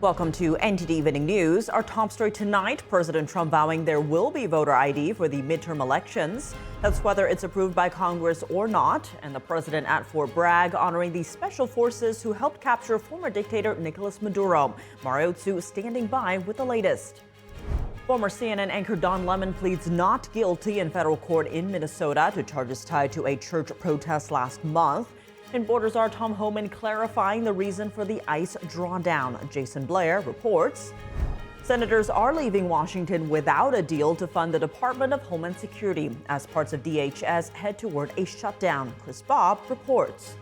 Welcome to NTD Evening News. Our top story tonight, President Trump vowing there will be voter ID for the midterm elections. That's whether it's approved by Congress or not. And the president at Fort Bragg honoring the special forces who helped capture former dictator Nicolas Maduro. Mario Tsu standing by with the latest. Former CNN anchor Don Lemon pleads not guilty in federal court in Minnesota to charges tied to a church protest last month. And Borders' our Tom Homan clarifying the reason for the ICE drawdown. Jason Blair reports. Senators are leaving Washington without a deal to fund the Department of Homeland Security as parts of DHS head toward a shutdown. Chris Bob reports.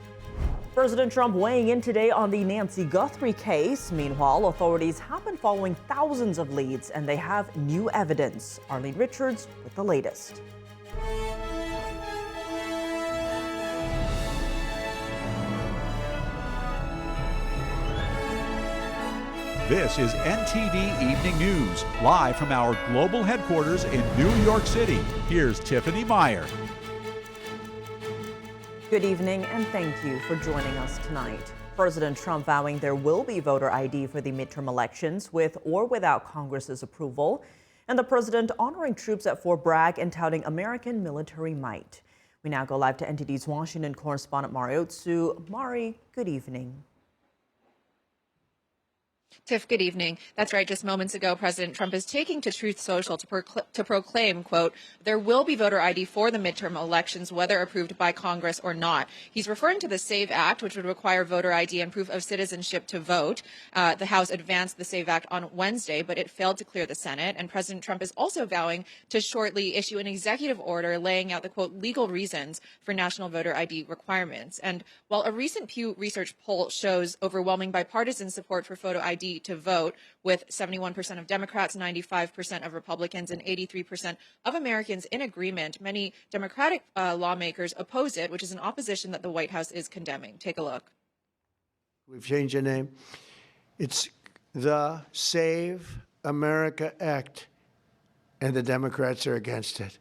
President Trump weighing in today on the Nancy Guthrie case. Meanwhile, authorities have been following thousands of leads and they have new evidence. Arlene Richards with the latest. This is NTD Evening News, live from our global headquarters in New York City. Here's Tiffany Meyer. Good evening and thank you for joining us tonight. President Trump vowing there will be voter ID for the midterm elections with or without Congress's approval. And the president honoring troops at Fort Bragg and touting American military might. We now go live to NTD's Washington correspondent Mario Tsu. Mari, good evening. Tiff, good evening. That's right. Just moments ago, President Trump is taking to Truth Social to proclaim, quote, there will be voter ID for the midterm elections, whether approved by Congress or not. He's referring to the SAVE Act, which would require voter ID and proof of citizenship to vote. The House advanced the SAVE Act on Wednesday, but it failed to clear the Senate. And President Trump is also vowing to shortly issue an executive order laying out the, quote, legal reasons for national voter ID requirements. And while a recent Pew Research poll shows overwhelming bipartisan support for photo ID to vote, with 71% of Democrats, 95% of Republicans, and 83% of Americans in agreement, many Democratic lawmakers oppose it, which is an opposition that the White House is condemning. Take a look. We've changed the name. It's the Save America Act, and the Democrats are against it.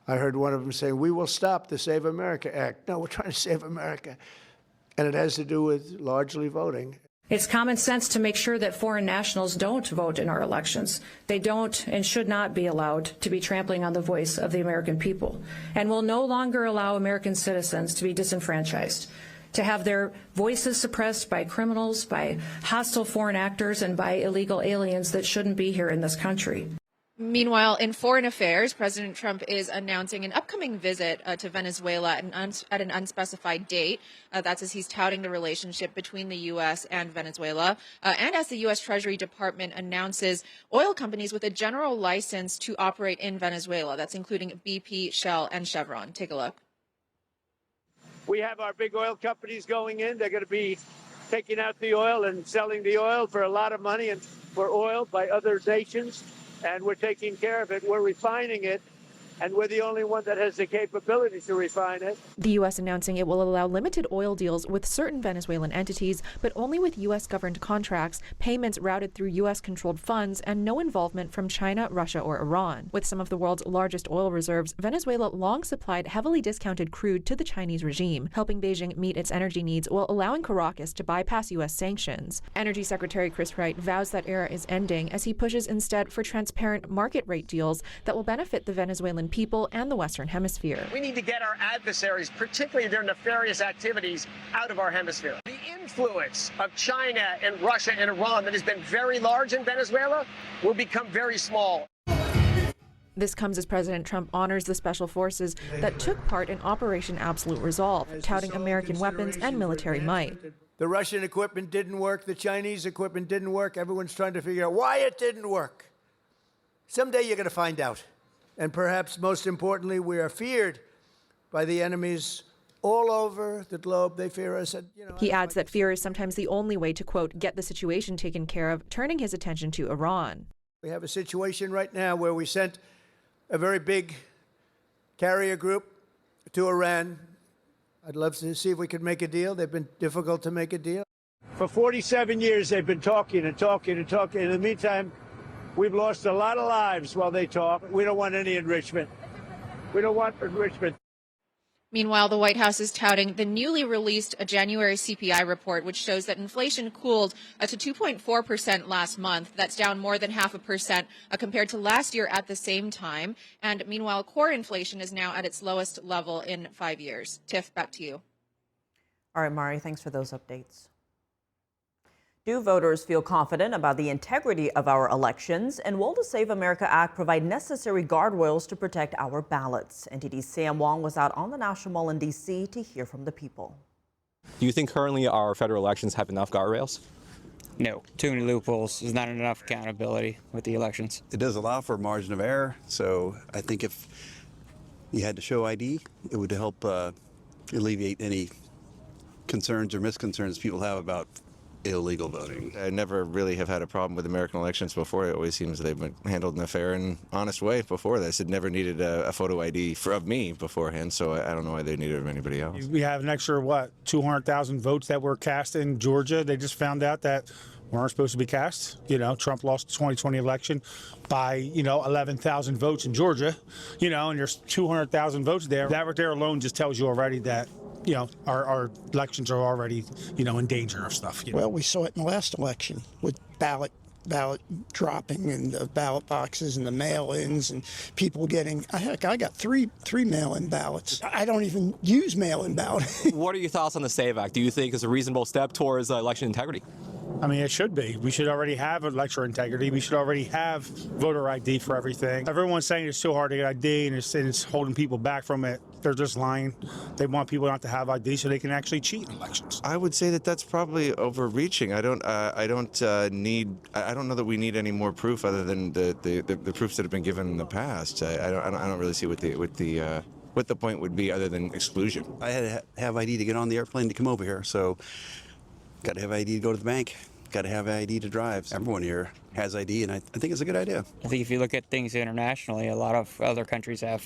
I heard one of them saying, we will stop the Save America Act. No, we're trying to save America. And it has to do with largely voting. It's common sense to make sure that foreign nationals don't vote in our elections. They don't and should not be allowed to be trampling on the voice of the American people, and will no longer allow American citizens to be disenfranchised, to have their voices suppressed by criminals, by hostile foreign actors, and by illegal aliens that shouldn't be here in this country. Meanwhile, in foreign affairs, President Trump is announcing an upcoming visit to Venezuela at an unspecified date. That's as he's touting the relationship between the U.S. and Venezuela. And as the U.S. Treasury Department announces oil companies with a general license to operate in Venezuela. That's including BP, Shell, and Chevron. Take a look. We have our big oil companies going in. They're going to be taking out the oil and selling the oil for a lot of money and for oil by other nations. And we're taking care of it. We're refining it, and we're the only one that has the capability to refine it. The U.S. announcing it will allow limited oil deals with certain Venezuelan entities, but only with U.S.-governed contracts, payments routed through U.S.-controlled funds, and no involvement from China, Russia, or Iran. With some of the world's largest oil reserves, Venezuela long supplied heavily discounted crude to the Chinese regime, helping Beijing meet its energy needs while allowing Caracas to bypass U.S. sanctions. Energy Secretary Chris Wright vows that era is ending as he pushes instead for transparent market rate deals that will benefit the Venezuelan people and the Western Hemisphere. We need to get our adversaries, particularly their nefarious activities, out of our hemisphere. The influence of China and Russia and Iran that has been very large in Venezuela will become very small. This comes as President Trump honors the special forces that took part in Operation Absolute Resolve, touting American weapons and military might. The Russian equipment didn't work. The Chinese equipment didn't work. Everyone's trying to figure out why it didn't work. Someday you're going to find out. And perhaps most importantly, we are feared by the enemies all over the globe. They fear us. And, he adds that fear is sometimes the only way to, quote, get the situation taken care of, turning his attention to Iran. We have a situation right now where we sent a very big carrier group to Iran. I'd love to see if we could make a deal. They've been difficult to make a deal. For 47 years, they've been talking and talking and talking. In the meantime, we've lost a lot of lives while they talk. We don't want any enrichment. We don't want enrichment. Meanwhile, the White House is touting the newly released January CPI report, which shows that inflation cooled to 2.4% last month. That's down more than 0.5% compared to last year at the same time. And meanwhile, core inflation is now at its lowest level in 5 years. Tiff, back to you. All right, Mari, thanks for those updates. Do voters feel confident about the integrity of our elections? And will the Save America Act provide necessary guardrails to protect our ballots? NTD's Sam Wong was out on the National Mall in D.C. to hear from the people. Do you think currently our federal elections have enough guardrails? No, too many loopholes. There's not enough accountability with the elections. It does allow for a margin of error, so I think if you had to show ID, it would help alleviate any concerns or misconcerns people have about illegal voting. I never really have had a problem with American elections before. It always seems they've been handled in a fair and honest way before this. It never needed a photo ID of me beforehand, so I don't know why they needed it of anybody else. We have an extra, 200,000 votes that were cast in Georgia. They just found out that weren't supposed to be cast. Trump lost the 2020 election by, 11,000 votes in Georgia, and there's 200,000 votes there. That right there alone just tells you already that our elections are already, in danger of stuff. Well, we saw it in the last election with ballot dropping and the ballot boxes and the mail-ins and people getting. Heck, I got three mail-in ballots. I don't even use mail-in ballot. What are your thoughts on the SAVE Act? Do you think it's a reasonable step towards election integrity? I mean, it should be. We should already have election integrity. We should already have voter ID for everything. Everyone's saying it's so hard to get ID and it's holding people back from it. They're just lying. They want people not to have ID so they can actually cheat in elections. I would say that that's probably overreaching. I don't know that we need any more proof other than the proofs that have been given in the past. I don't really see what the point would be other than exclusion. I had to have ID to get on the airplane to come over here, so got to have ID to go to the bank. Got to have ID to drive. Everyone here has ID, and I think it's a good idea. I think if you look at things internationally, a lot of other countries have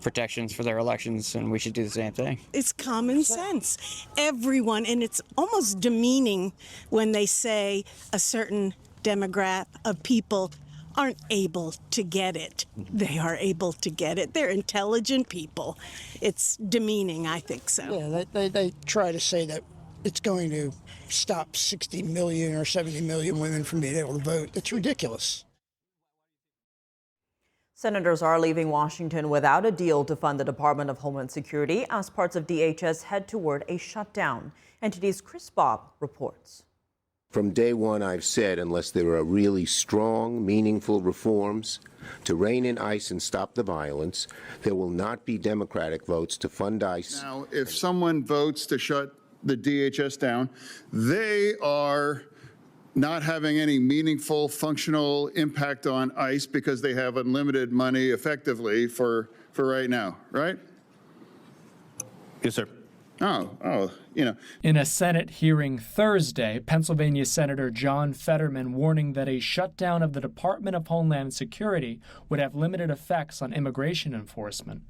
protections for their elections, and we should do the same thing. It's common sense. Everyone, and it's almost demeaning when they say a certain demographic of people aren't able to get it. They are able to get it. They're intelligent people. It's demeaning, I think so. Yeah, they try to say that it's going to stop 60 million or 70 million women from being able to vote. It's ridiculous. Senators are leaving Washington without a deal to fund the Department of Homeland Security as parts of DHS head toward a shutdown. NTD's Chris Bob reports. From day one, I've said unless there are really strong, meaningful reforms to rein in ICE and stop the violence, there will not be Democratic votes to fund ICE. Now, if someone votes to shut the DHS down, they are not having any meaningful functional impact on ICE because they have unlimited money effectively for right now, right? Yes, sir. In a Senate hearing Thursday, Pennsylvania Senator John Fetterman warning that a shutdown of the Department of Homeland Security would have limited effects on immigration enforcement.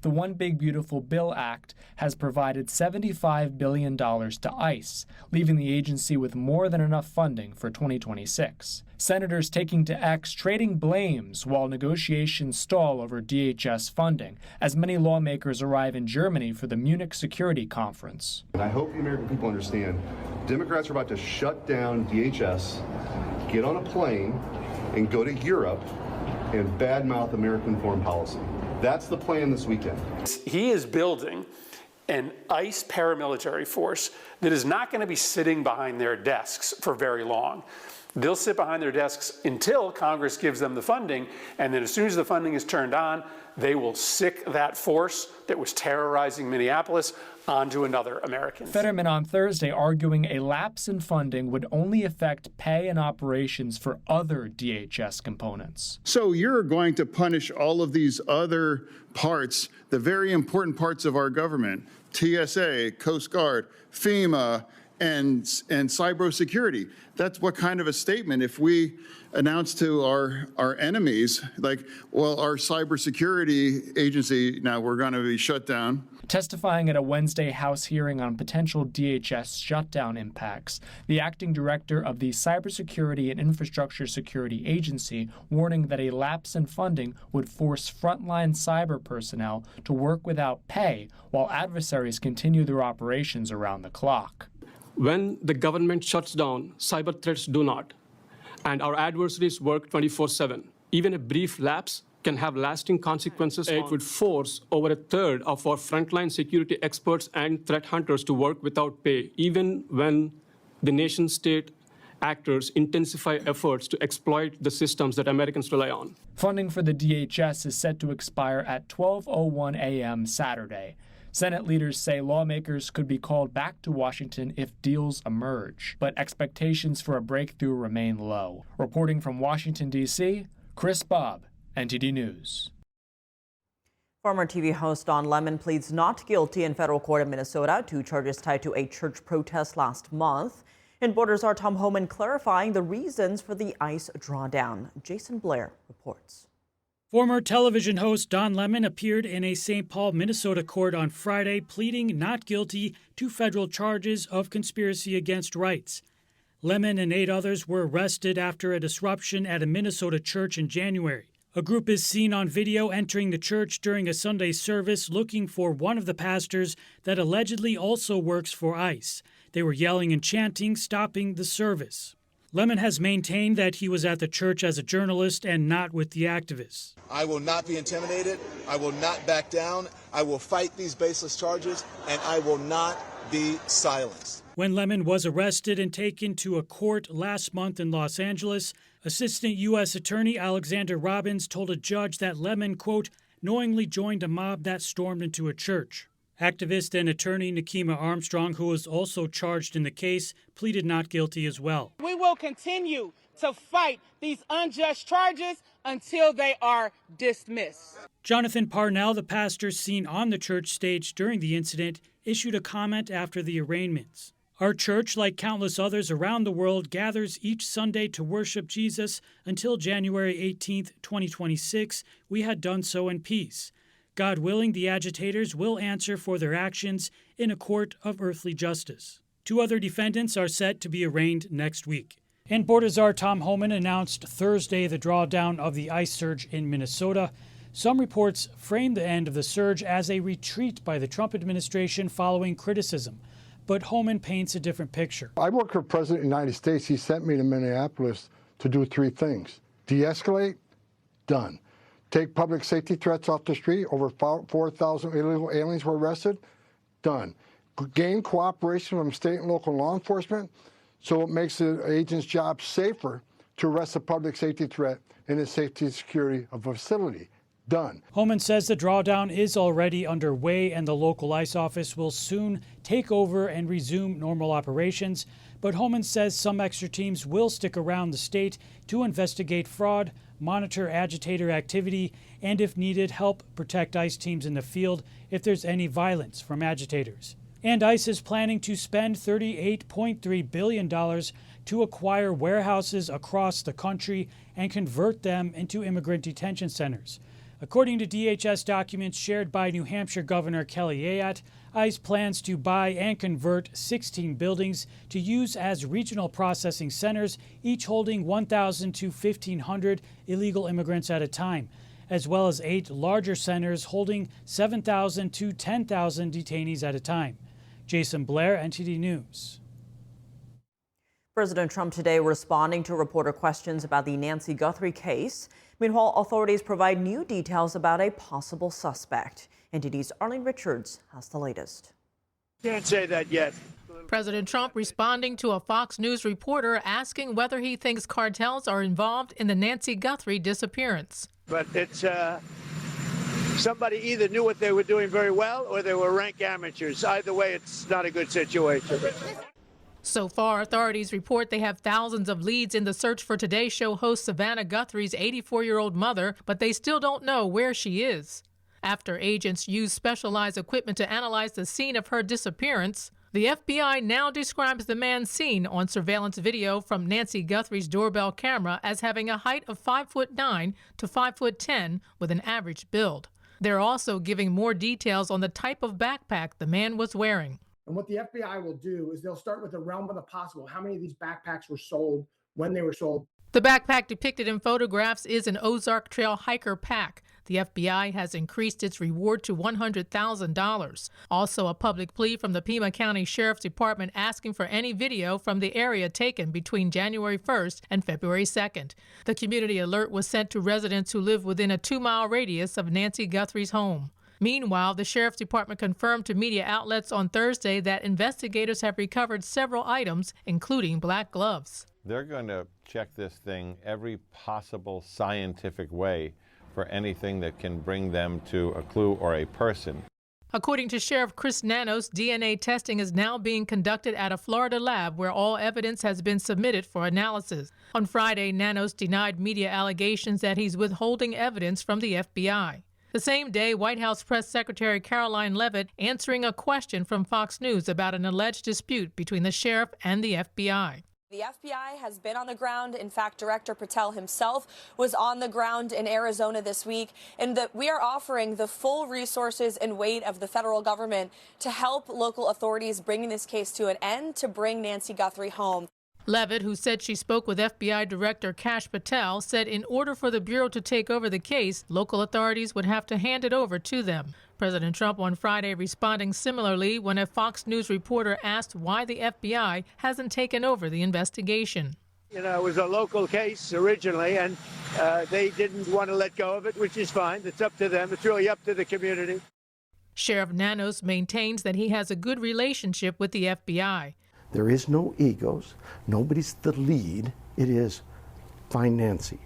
The One Big Beautiful Bill Act has provided $75 billion to ICE, leaving the agency with more than enough funding for 2026. Senators taking to X trading blames while negotiations stall over DHS funding, as many lawmakers arrive in Germany for the Munich Security Conference. I hope the American people understand, Democrats are about to shut down DHS, get on a plane, and go to Europe and badmouth American foreign policy. That's the plan this weekend. He is building an ICE paramilitary force that is not going to be sitting behind their desks for very long. They'll sit behind their desks until Congress gives them the funding, and then as soon as the funding is turned on, they will sic that force that was terrorizing Minneapolis onto another American. Fetterman on Thursday arguing a lapse in funding would only affect pay and operations for other DHS components. So you're going to punish all of these other parts, the very important parts of our government, TSA, Coast Guard, FEMA, and cybersecurity. That's what kind of a statement if we announce to our enemies, like, well, our cybersecurity agency, now we're going to be shut down. Testifying at a Wednesday House hearing on potential DHS shutdown impacts, the acting director of the Cybersecurity and Infrastructure Security Agency warning that a lapse in funding would force frontline cyber personnel to work without pay while adversaries continue their operations around the clock. When the government shuts down, cyber threats do not, and our adversaries work 24/7. Even a brief lapse can have lasting consequences. It would force over a third of our frontline security experts and threat hunters to work without pay, even when the nation-state actors intensify efforts to exploit the systems that Americans rely on. Funding for the DHS is set to expire at 12:01 a.m. Saturday. Senate leaders say lawmakers could be called back to Washington if deals emerge, but expectations for a breakthrough remain low. Reporting from Washington, D.C., Chris Bobb, NTD News. Former TV host Don Lemon pleads not guilty in federal court in Minnesota to charges tied to a church protest last month. In Borders, our Tom Homan clarifying the reasons for the ICE drawdown. Jason Blair reports. Former television host Don Lemon appeared in a St. Paul, Minnesota court on Friday, pleading not guilty to federal charges of conspiracy against rights. Lemon and 8 others were arrested after a disruption at a Minnesota church in January. A group is seen on video entering the church during a Sunday service looking for one of the pastors that allegedly also works for ICE. They were yelling and chanting, stopping the service. Lemon has maintained that he was at the church as a journalist and not with the activists. I will not be intimidated. I will not back down. I will fight these baseless charges, and I will not be silenced. When Lemon was arrested and taken to a court last month in Los Angeles, Assistant U.S. Attorney Alexander Robbins told a judge that Lemon, quote, knowingly joined a mob that stormed into a church. Activist and attorney Nikema Armstrong, who was also charged in the case, pleaded not guilty as well. We will continue to fight these unjust charges until they are dismissed. Jonathan Parnell, the pastor seen on the church stage during the incident, issued a comment after the arraignments. Our church, like countless others around the world, gathers each Sunday to worship Jesus. Until January 18, 2026, we had done so in peace. God willing, the agitators will answer for their actions in a court of earthly justice. 2 other defendants are set to be arraigned next week. In Borders, our Tom Homan announced Thursday the drawdown of the ICE surge in Minnesota. Some reports frame the end of the surge as a retreat by the Trump administration following criticism. But Homan paints a different picture. I worked for the President of the United States. He sent me to Minneapolis to do 3 things. De-escalate, done. Take public safety threats off the street. Over 4,000 illegal aliens were arrested. Done. Gain cooperation from state and local law enforcement so it makes the agent's job safer to arrest a public safety threat in the safety and security of a facility. Done. Homan says the drawdown is already underway and the local ICE office will soon take over and resume normal operations. But Homan says some extra teams will stick around the state to investigate fraud, monitor agitator activity, and if needed, help protect ICE teams in the field if there's any violence from agitators. And ICE is planning to spend $38.3 billion to acquire warehouses across the country and convert them into immigrant detention centers. According to DHS documents shared by New Hampshire Governor Kelly Ayotte, ICE plans to buy and convert 16 buildings to use as regional processing centers, each holding 1,000 to 1,500 illegal immigrants at a time, as well as 8 larger centers holding 7,000 to 10,000 detainees at a time. Jason Blair, NTD News. President Trump today responding to reporter questions about the Nancy Guthrie case. Meanwhile, authorities provide new details about a possible suspect. NTD's Arlene Richards has the latest. Can't say that yet. President Trump responding to a Fox News reporter asking whether he thinks cartels are involved in the Nancy Guthrie disappearance. But it's somebody either knew what they were doing very well or they were rank amateurs. Either way, it's not a good situation. So far, authorities report they have thousands of leads in the search for Today Show host Savannah Guthrie's 84-year-old mother, but they still don't know where she is. After agents used specialized equipment to analyze the scene of her disappearance, The FBI now describes the man seen on surveillance video from Nancy Guthrie's doorbell camera as having a height of 5'9" to 5'10" with an average build. They're also giving more details on the type of backpack the man was wearing. And what the FBI will do is they'll start with the realm of the possible. How many of these backpacks were sold, when they were sold? The backpack depicted in photographs is an Ozark Trail hiker pack. The FBI has increased its reward to $100,000. Also, a public plea from the Pima County Sheriff's Department asking for any video from the area taken between January 1st and February 2nd. The community alert was sent to residents who live within a 2-mile radius of Nancy Guthrie's home. Meanwhile, the Sheriff's Department confirmed to media outlets on Thursday that investigators have recovered several items, including black gloves. They're going to check this thing every possible scientific way for anything that can bring them to a clue or a person. According to Sheriff Chris Nanos, DNA testing is now being conducted at a Florida lab where all evidence has been submitted for analysis. On Friday, Nanos denied media allegations that he's withholding evidence from the FBI. The same day, White House Press Secretary Caroline Leavitt answering a question from Fox News about an alleged dispute between the sheriff and the FBI. The FBI has been on the ground. In fact, Director Patel himself was on the ground in Arizona this week, and that we are offering the full resources and weight of the federal government to help local authorities bring this case to an end to bring Nancy Guthrie home. Leavitt, who said she spoke with FBI Director Kash Patel, said in order for the Bureau to take over the case, local authorities would have to hand it over to them. President Trump on Friday responding similarly when a Fox News reporter asked why the FBI hasn't taken over the investigation. You know, it was a local case originally, and they didn't want to let go of it, which is fine. It's up to them. It's really up to the community. Sheriff Nanos maintains that he has a good relationship with the FBI. There is no egos. Nobody's the lead. It is find Nancy.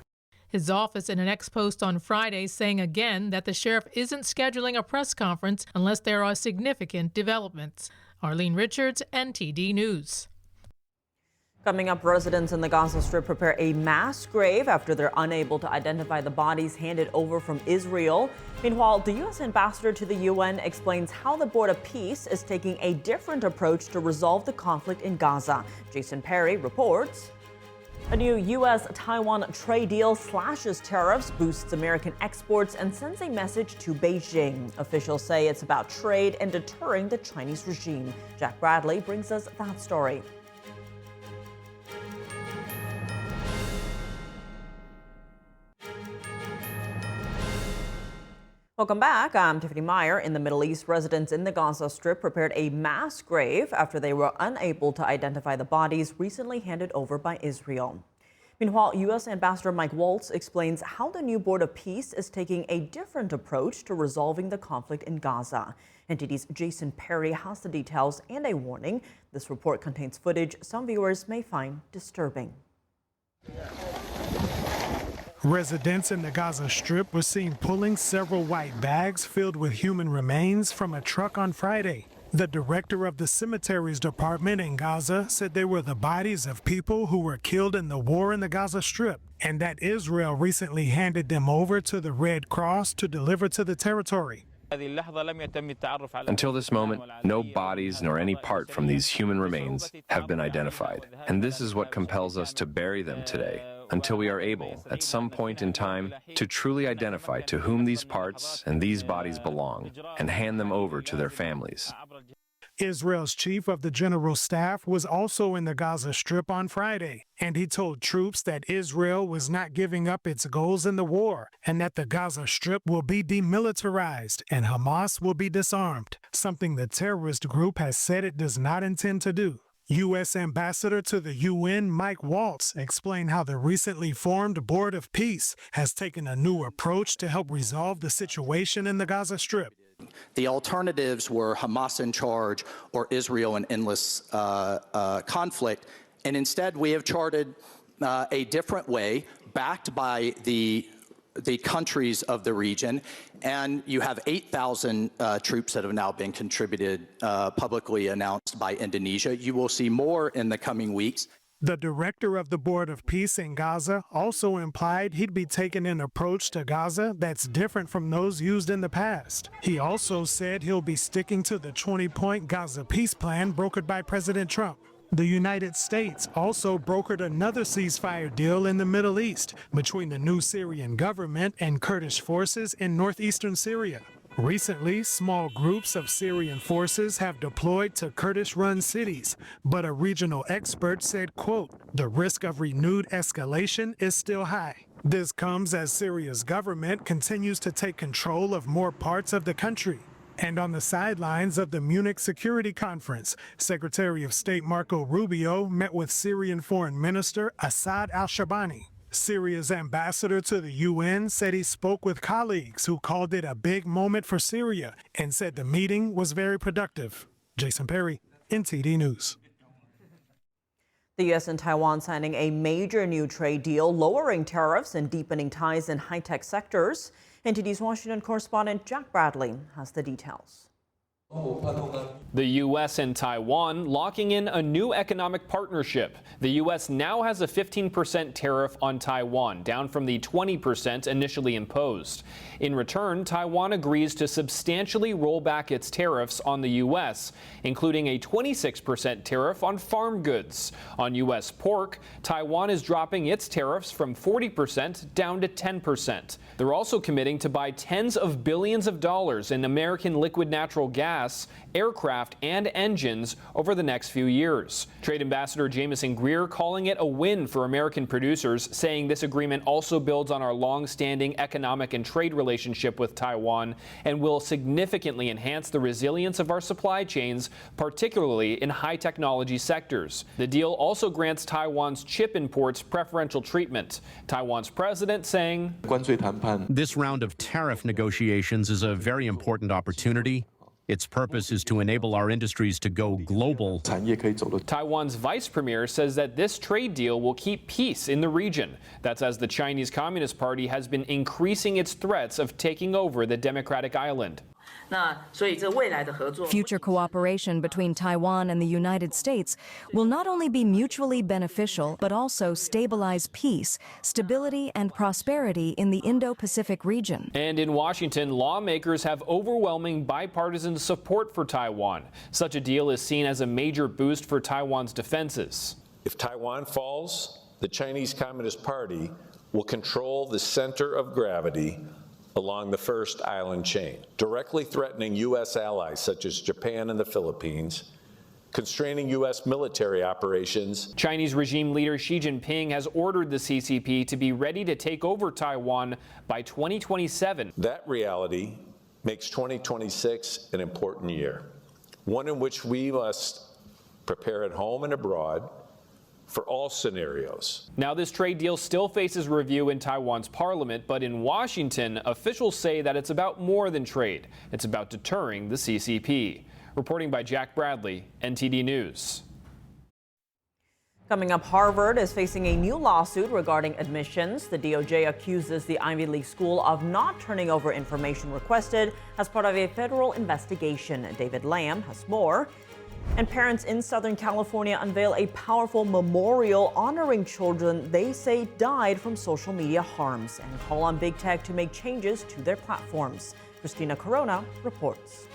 His office in an ex-post on Friday saying again that the sheriff isn't scheduling a press conference unless there are significant developments. Arlene Richards, NTD News. Coming up, residents in the Gaza Strip prepare a mass grave after they're unable to identify the bodies handed over from Israel. Meanwhile, the U.S. ambassador to the UN explains how the Board of Peace is taking a different approach to resolve the conflict in Gaza. Jason Perry reports. A new U.S.-Taiwan trade deal slashes tariffs, boosts American exports, and sends a message to Beijing. Officials say it's about trade and deterring the Chinese regime. Jack Bradley brings us that story. Welcome back. I'm Tiffany Meyer. In the Middle East, residents in the Gaza Strip prepared a mass grave after they were unable to identify the bodies recently handed over by Israel. Meanwhile, U.S. Ambassador Mike Waltz explains how the new Board of Peace is taking a different approach to resolving the conflict in Gaza. NTD's Jason Perry has the details and a warning. This report contains footage some viewers may find disturbing. Residents in the Gaza Strip were seen pulling several white bags filled with human remains from a truck on Friday. The director of the cemeteries department in Gaza said they were the bodies of people who were killed in the war in the Gaza Strip, and that Israel recently handed them over to the Red Cross to deliver to the territory. Until this moment, no bodies nor any part from these human remains have been identified, and this is what compels us to bury them today, until we are able, at some point in time, to truly identify to whom these parts and these bodies belong and hand them over to their families. Israel's chief of the general staff was also in the Gaza Strip on Friday, and he told troops that Israel was not giving up its goals in the war and that the Gaza Strip will be demilitarized and Hamas will be disarmed, something the terrorist group has said it does not intend to do. U.S. Ambassador to the UN Mike Waltz explained how the recently formed Board of Peace has taken a new approach to help resolve the situation in the Gaza Strip. The alternatives were Hamas in charge or Israel in endless conflict, and instead we have charted a different way backed by the countries of the region, and you have 8,000 troops that have now been contributed, publicly announced by Indonesia. You will see more in the coming weeks. The director of the Board of Peace in Gaza also implied he'd be taking an approach to Gaza that's different from those used in the past. He also said he'll be sticking to the 20-point Gaza peace plan brokered by President Trump. The United States also brokered another ceasefire deal in the Middle East between the new Syrian government and Kurdish forces in northeastern Syria. Recently, small groups of Syrian forces have deployed to Kurdish-run cities, but a regional expert said, quote, "The risk of renewed escalation is still high." This comes as Syria's government continues to take control of more parts of the country. And on the sidelines of the Munich Security Conference, Secretary of State Marco Rubio met with Syrian Foreign Minister Assad al-Shabani. Syria's ambassador to the UN said he spoke with colleagues who called it a big moment for Syria and said the meeting was very productive. Jason Perry, NTD News. The U.S. and Taiwan signing a major new trade deal, lowering tariffs and deepening ties in high-tech sectors. NTD's Washington correspondent Jack Bradley has the details. The U.S. and Taiwan locking in a new economic partnership. The U.S. now has a 15% tariff on Taiwan, down from the 20% initially imposed. In return, Taiwan agrees to substantially roll back its tariffs on the U.S., including a 26% tariff on farm goods. On U.S. pork, Taiwan is dropping its tariffs from 40% down to 10%. They're also committing to buy tens of billions of dollars in American liquid natural gas, aircraft, and engines over the next few years. Trade Ambassador Jamieson Greer calling it a win for American producers, saying this agreement also builds on our long-standing economic and trade relationship with Taiwan and will significantly enhance the resilience of our supply chains, particularly in high-technology sectors. The deal also grants Taiwan's chip imports preferential treatment. Taiwan's president saying, "This round of tariff negotiations is a very important opportunity. Its purpose is to enable our industries to go global." Taiwan's vice premier says that this trade deal will keep peace in the region. That's as the Chinese Communist Party has been increasing its threats of taking over the democratic island. Future cooperation between Taiwan and the United States will not only be mutually beneficial, but also stabilize peace, stability, and prosperity in the Indo-Pacific region. And in Washington, lawmakers have overwhelming bipartisan support for Taiwan. Such a deal is seen as a major boost for Taiwan's defenses. If Taiwan falls, the Chinese Communist Party will control the center of gravity along the first island chain, directly threatening U.S. allies such as Japan and the Philippines, constraining U.S. military operations. Chinese regime leader Xi Jinping has ordered the CCP to be ready to take over Taiwan by 2027. That reality makes 2026 an important year, one in which we must prepare at home and abroad for all scenarios. Now, this trade deal still faces review in Taiwan's parliament, but in Washington, officials say that it's about more than trade. It's about deterring the CCP. Reporting by Jack Bradley, NTD News. Coming up, Harvard is facing a new lawsuit regarding admissions. The DOJ accuses the Ivy League school of not turning over information requested as part of a federal investigation. David Lamb has more. And parents in Southern California unveil a powerful memorial honoring children they say died from social media harms and call on big tech to make changes to their platforms. Christina Corona reports.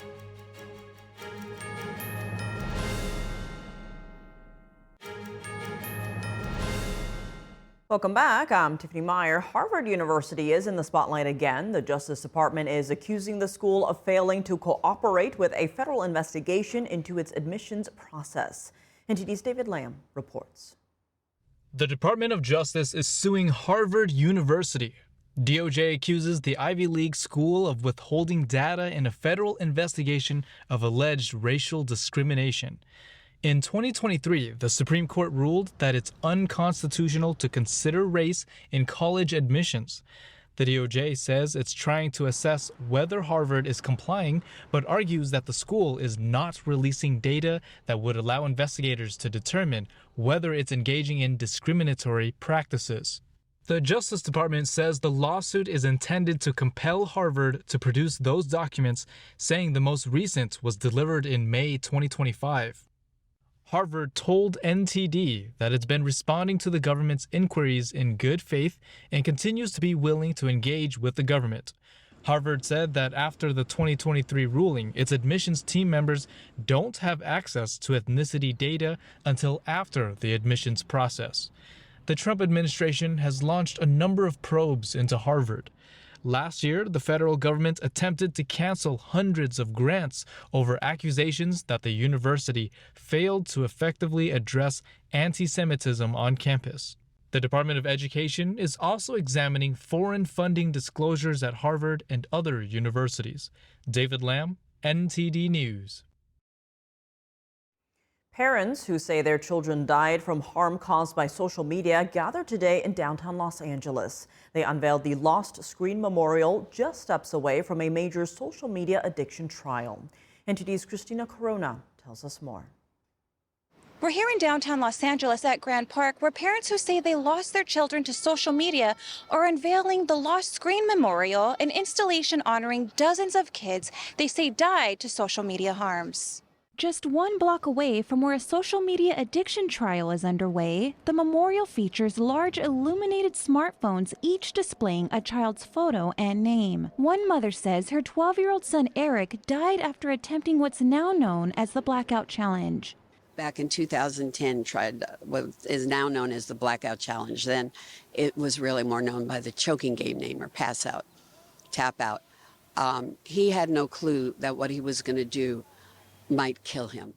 Welcome back. I'm Tiffany Meyer. Harvard University is in the spotlight again. The Justice Department is accusing the school of failing to cooperate with a federal investigation into its admissions process. NTD's David Lamb reports. The Department of Justice is suing Harvard University. DOJ accuses the Ivy League school of withholding data in a federal investigation of alleged racial discrimination. In 2023, the Supreme Court ruled that it's unconstitutional to consider race in college admissions. The DOJ says it's trying to assess whether Harvard is complying, but argues that the school is not releasing data that would allow investigators to determine whether it's engaging in discriminatory practices. The Justice Department says the lawsuit is intended to compel Harvard to produce those documents, saying the most recent was delivered in May 2025. Harvard told NTD that it's been responding to the government's inquiries in good faith and continues to be willing to engage with the government. Harvard said that after the 2023 ruling, its admissions team members don't have access to ethnicity data until after the admissions process. The Trump administration has launched a number of probes into Harvard. Last year, the federal government attempted to cancel hundreds of grants over accusations that the university failed to effectively address anti-Semitism on campus. The Department of Education is also examining foreign funding disclosures at Harvard and other universities. David Lamb, NTD News. Parents who say their children died from harm caused by social media gathered today in downtown Los Angeles. They unveiled the Lost Screen Memorial just steps away from a major social media addiction trial. NTD's Christina Corona tells us more. We're here in downtown Los Angeles at Grand Park, where parents who say they lost their children to social media are unveiling the Lost Screen Memorial, an installation honoring dozens of kids they say died to social media harms. Just 1 block away from where a social media addiction trial is underway, the memorial features large illuminated smartphones, each displaying a child's photo and name. One mother says her 12-year-old son Eric died after attempting what's now known as the Blackout Challenge. Back in 2010, tried what is now known as the Blackout Challenge. Then it was really more known by the choking game name, or pass out, tap out. He had no clue that what he was going to do might kill him.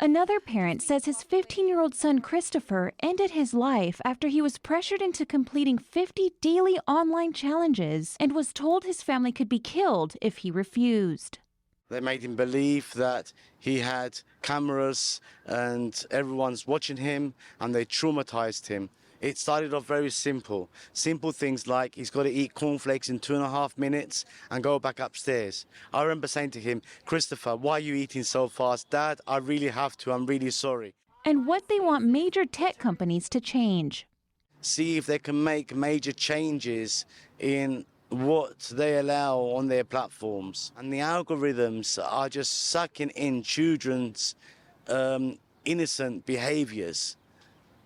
Another parent says his 15-year-old son Christopher ended his life after he was pressured into completing 50 daily online challenges and was told his family could be killed if he refused. They made him believe that he had cameras and everyone's watching him, and they traumatized him. It started off very simple. Simple things like he's got to eat cornflakes in 2.5 minutes and go back upstairs. I remember saying to him, Christopher, why are you eating so fast? Dad, I really have to. I'm really sorry. And what they want major tech companies to change. See if they can make major changes in what they allow on their platforms. And the algorithms are just sucking in children's innocent behaviors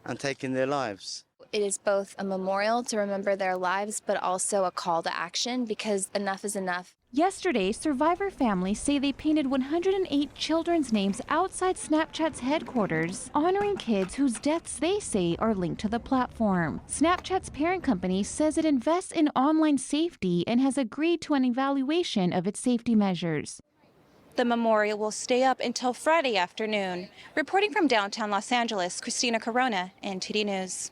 and taking their lives. It is both a memorial to remember their lives, but also a call to action, because enough is enough. Yesterday, survivor families say they painted 108 children's names outside Snapchat's headquarters, honoring kids whose deaths they say are linked to the platform. Snapchat's parent company says it invests in online safety and has agreed to an evaluation of its safety measures. The memorial will stay up until Friday afternoon. Reporting from downtown Los Angeles, Christina Corona, NTD News.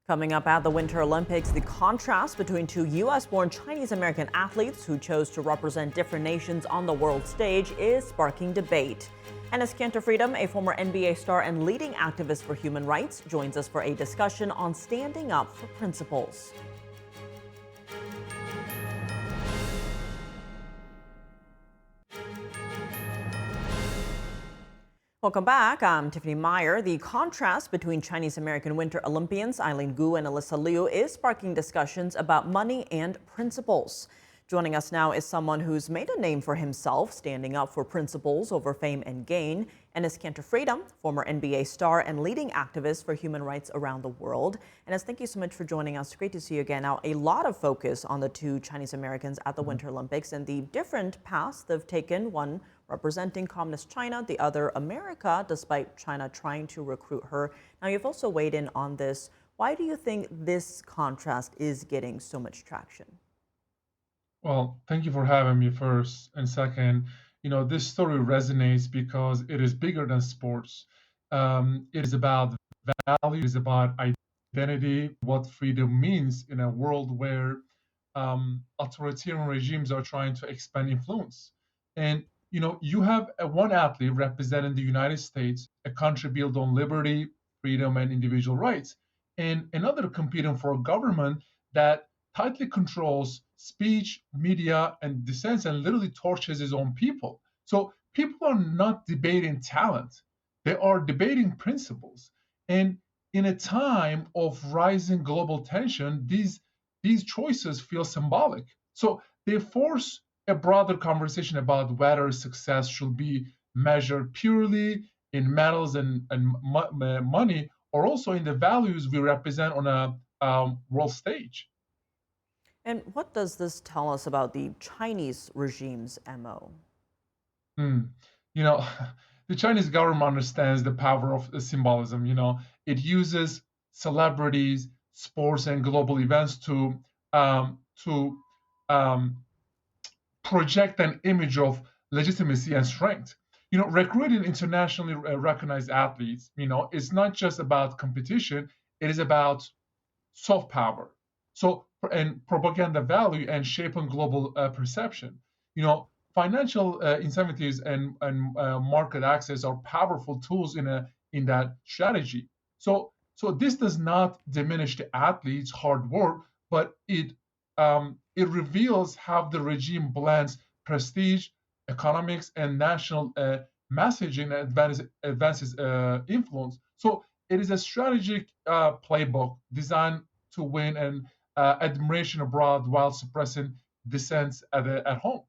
Coming up at the Winter Olympics, the contrast between two U.S.-born Chinese-American athletes who chose to represent different nations on the world stage is sparking debate. And as Cantor Freedom, a former NBA star and leading activist for human rights, joins us for a discussion on standing up for principles. Welcome back. I'm Tiffany Meyer. The contrast between Chinese-American Winter Olympians Eileen Gu and Alyssa Liu is sparking discussions about money and principles. Joining us now is someone who's made a name for himself, standing up for principles over fame and gain, and is Cantor Freedom, former NBA star and leading activist for human rights around the world. And thank you so much for joining us. Great to see you again. Now, a lot of focus on the two Chinese-Americans at the Winter Olympics and the different paths they've taken, one representing communist China, the other America, despite China trying to recruit her. Now, you've also weighed in on this. Why do you think this contrast is getting so much traction? Well, thank you for having me first. And second, this story resonates because it is bigger than sports. It is about values, it is about identity, what freedom means in a world where authoritarian regimes are trying to expand influence. And you have one athlete representing the United States, a country built on liberty, freedom, and individual rights, and another competing for a government that tightly controls speech, media, and dissent, and literally tortures its own people. So people are not debating talent. They are debating principles. And in a time of rising global tension, these choices feel symbolic. So they force a broader conversation about whether success should be measured purely in medals and money, or also in the values we represent on a world stage. And what does this tell us about the Chinese regime's MO? You know, the Chinese government understands the power of symbolism. It uses celebrities, sports, and global events to project an image of legitimacy and strength. Recruiting internationally recognized athletes, it's not just about competition, it is about soft power. And propaganda value and shaping global perception. Financial incentives and market access are powerful tools in that strategy. So this does not diminish the athletes' hard work, but it reveals how the regime blends prestige, economics, and national messaging and advances influence. So it is a strategic playbook designed to win and admiration abroad while suppressing dissent at home.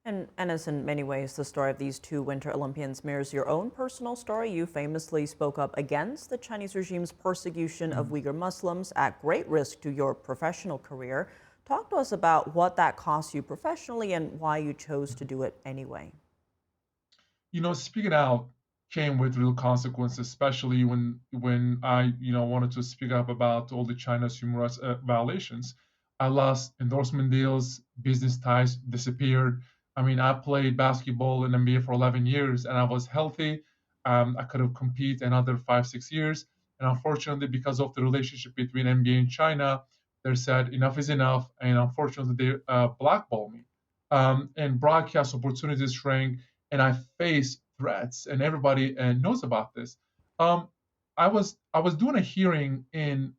And as in many ways, the story of these two Winter Olympians mirrors your own personal story. You famously spoke up against the Chinese regime's persecution of Uyghur Muslims at great risk to your professional career. Talk to us about what that cost you professionally and why you chose to do it anyway. Speaking out came with real consequences, especially when I wanted to speak up about all the China's human rights violations. I lost endorsement deals, business ties disappeared. I played basketball in NBA for 11 years, and I was healthy. I could have competed another 5-6 years, and unfortunately, because of the relationship between NBA and China, they said enough is enough, and unfortunately, they blackballed me. And broadcast opportunities shrank, and I faced threats, and everybody knows about this. I was doing a hearing in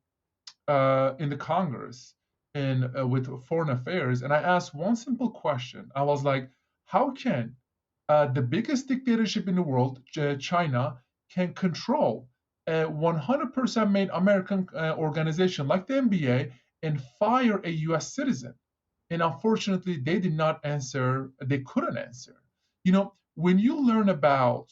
the Congress with Foreign Affairs, and I asked one simple question. I was like, how can the biggest dictatorship in the world, China, can control a 100% made American organization like the NBA and fire a U.S. citizen? And unfortunately, they did not answer. They couldn't answer. When you learn about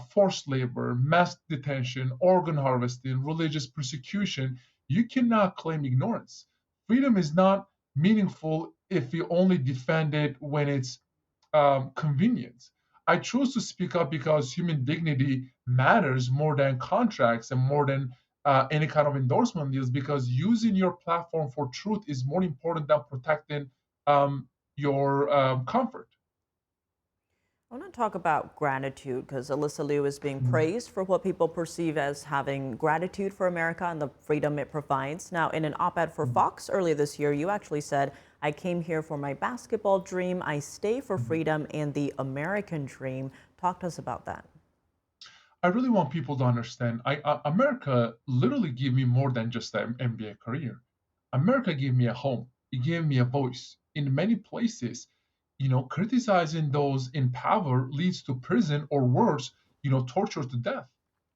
forced labor, mass detention, organ harvesting, religious persecution, you cannot claim ignorance. Freedom is not meaningful if you only defend it when it's convenient. I chose to speak up because human dignity matters more than contracts and more than any kind of endorsement deals, because using your platform for truth is more important than protecting your comfort. I want to talk about gratitude because Alyssa Liu is being praised for what people perceive as having gratitude for America and the freedom it provides. Now, in an op-ed for Fox earlier this year, you actually said, "I came here for my basketball dream. I stay for freedom and the American dream." Talk to us about that. I really want people to understand, America literally gave me more than just an NBA career. America gave me a home. It gave me a voice. In many places, criticizing those in power leads to prison or worse, torture to death.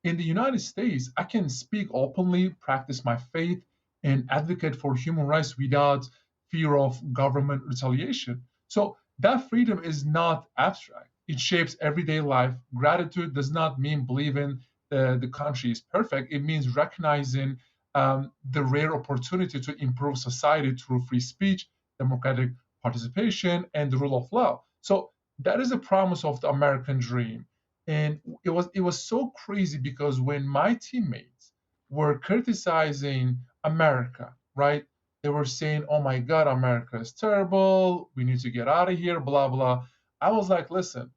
In the United States, I can speak openly, practice my faith, and advocate for human rights without fear of government retaliation. So that freedom is not abstract. It shapes everyday life. Gratitude does not mean believing the country is perfect. It means recognizing the rare opportunity to improve society through free speech, democratic participation, and the rule of law. So that is the promise of the American dream. And it was so crazy because when my teammates were criticizing America, right? They were saying, "Oh my God, America is terrible. We need to get out of here, blah, blah." I was like, listen,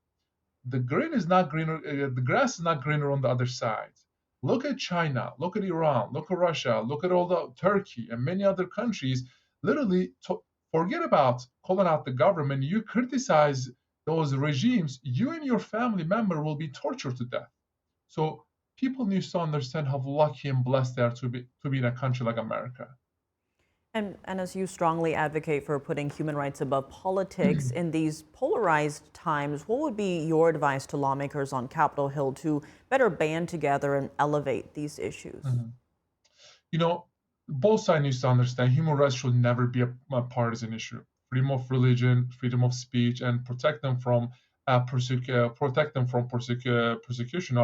the grass is not greener on the other side. Look at China, look at Iran, look at Russia, look at all the Turkey and many other countries. Literally, forget about calling out the government. You criticize those regimes, you and your family member will be tortured to death. So people need to understand how lucky and blessed they are to be in a country like America. And as you strongly advocate for putting human rights above politics in these polarized times, what would be your advice to lawmakers on Capitol Hill to better band together and elevate these issues? Both sides need to understand human rights should never be a partisan issue. Freedom of religion, freedom of speech, and protect them from protect them from persecution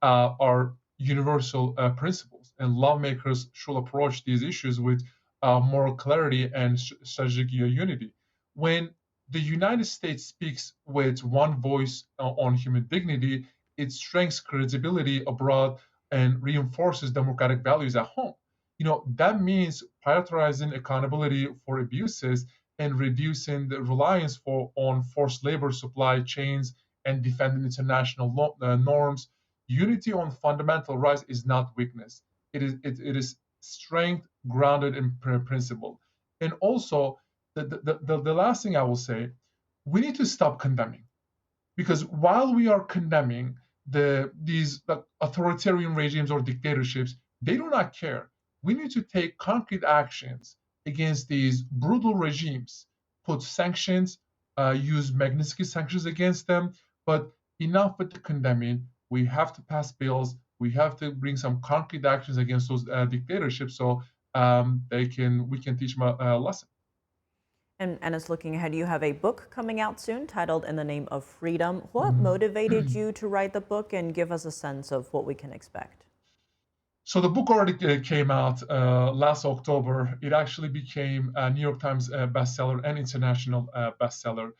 are universal principles, and lawmakers should approach these issues with moral clarity and strategic unity. When the United States speaks with one voice on human dignity, it strengthens credibility abroad and reinforces democratic values at home. That means prioritizing accountability for abuses and reducing the reliance on forced labor supply chains and defending international norms. Unity on fundamental rights is not weakness. It is strength grounded in principle. And also, the last thing I will say, we need to stop condemning, because while we are condemning these authoritarian regimes or dictatorships, they do not care. We need to take concrete actions against these brutal regimes, put sanctions, use Magnitsky sanctions against them. But enough with the condemning. We have to pass bills. We have to bring some concrete actions against those dictatorships, so we can teach them a lesson. And as looking ahead, you have a book coming out soon titled In the Name of Freedom. What motivated you to write the book, and give us a sense of what we can expect? So the book already came out last October. It actually became a New York Times bestseller and international bestseller.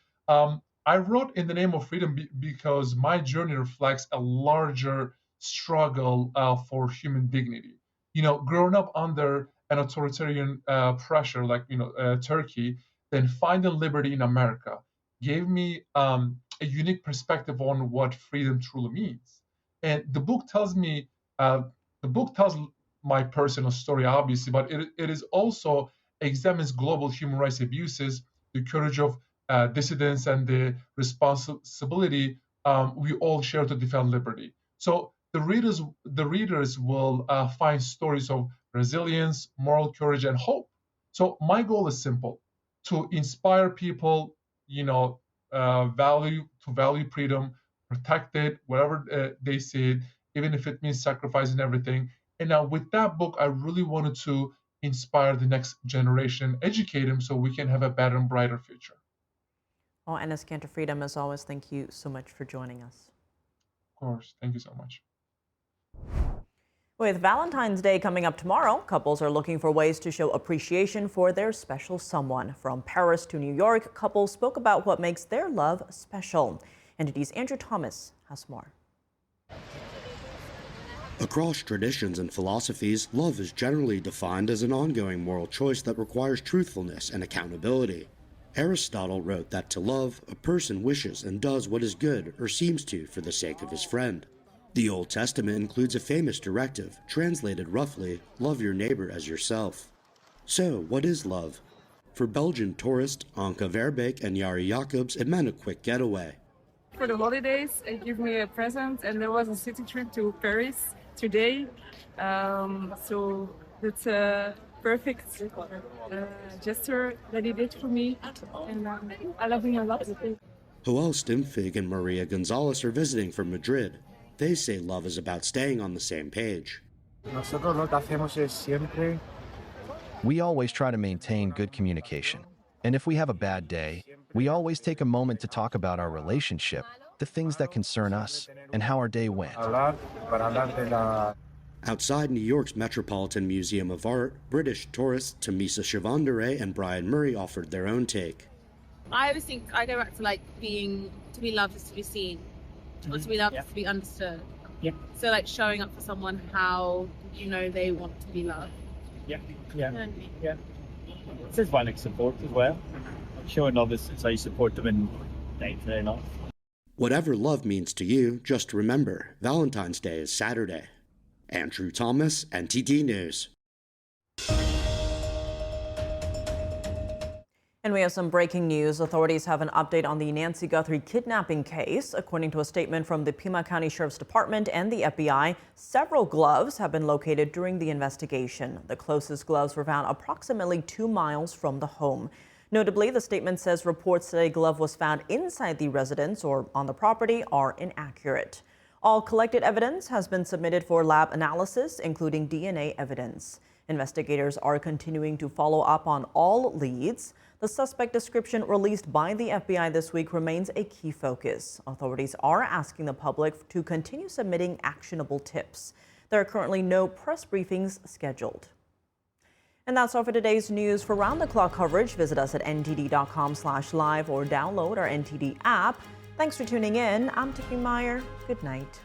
I wrote In the Name of Freedom because my journey reflects a larger struggle for human dignity. Growing up under an authoritarian pressure like Turkey, then finding liberty in America gave me a unique perspective on what freedom truly means. And the book tells my personal story, obviously, but it is also examines global human rights abuses, the courage of dissidents, and the responsibility we all share to defend liberty. So the readers will find stories of resilience, moral courage, and hope. So my goal is simple: to inspire people, value freedom, protect it wherever they see it, even if it means sacrificing everything. And now with that book, I really wanted to inspire the next generation, educate them so we can have a better and brighter future. Well, Enes Kanter Freedom, as always, thank you so much for joining us. Of course. Thank you so much. With Valentine's Day coming up tomorrow, couples are looking for ways to show appreciation for their special someone. From Paris to New York, couples spoke about what makes their love special. NTD's Andrew Thomas has more. Across traditions and philosophies, love is generally defined as an ongoing moral choice that requires truthfulness and accountability. Aristotle wrote that to love, a person wishes and does what is good or seems to for the sake of his friend. The Old Testament includes a famous directive, translated roughly, love your neighbor as yourself. So, what is love? For Belgian tourist Anke Verbeek and Jari Jacobs, it meant a quick getaway. For the holidays, it gave me a present, and there was a city trip to Paris today. So it's a perfect gesture that he did for me, and I love him a lot. Joel Stimfig and Maria Gonzalez are visiting from Madrid. They say love is about staying on the same page. We always try to maintain good communication. And if we have a bad day, we always take a moment to talk about our relationship, the things that concern us, and how our day went. Outside New York's Metropolitan Museum of Art, British tourists Tamisa Shavandare and Brian Murray offered their own take. I always think I go back to to be loved is to be seen, or to be loved is to be understood. Yeah. So showing up for someone how they want to be loved. Yeah. This is one support as well. Showing others how you support them in day-to-day life. Whatever love means to you, just remember, Valentine's Day is Saturday. Andrew Thomas, NTD News. And we have some breaking news. Authorities have an update on the Nancy Guthrie kidnapping case. According to a statement from the Pima County Sheriff's Department and the FBI, several gloves have been located during the investigation. The closest gloves were found approximately 2 miles from the home. Notably, the statement says reports that a glove was found inside the residence or on the property are inaccurate. All collected evidence has been submitted for lab analysis, including DNA evidence. Investigators are continuing to follow up on all leads. The suspect description released by the FBI this week remains a key focus. Authorities are asking the public to continue submitting actionable tips. There are currently no press briefings scheduled. And that's all for today's news. For round-the-clock coverage, visit us at ntd.com/live or download our NTD app. Thanks for tuning in. I'm Tiffany Meyer. Good night.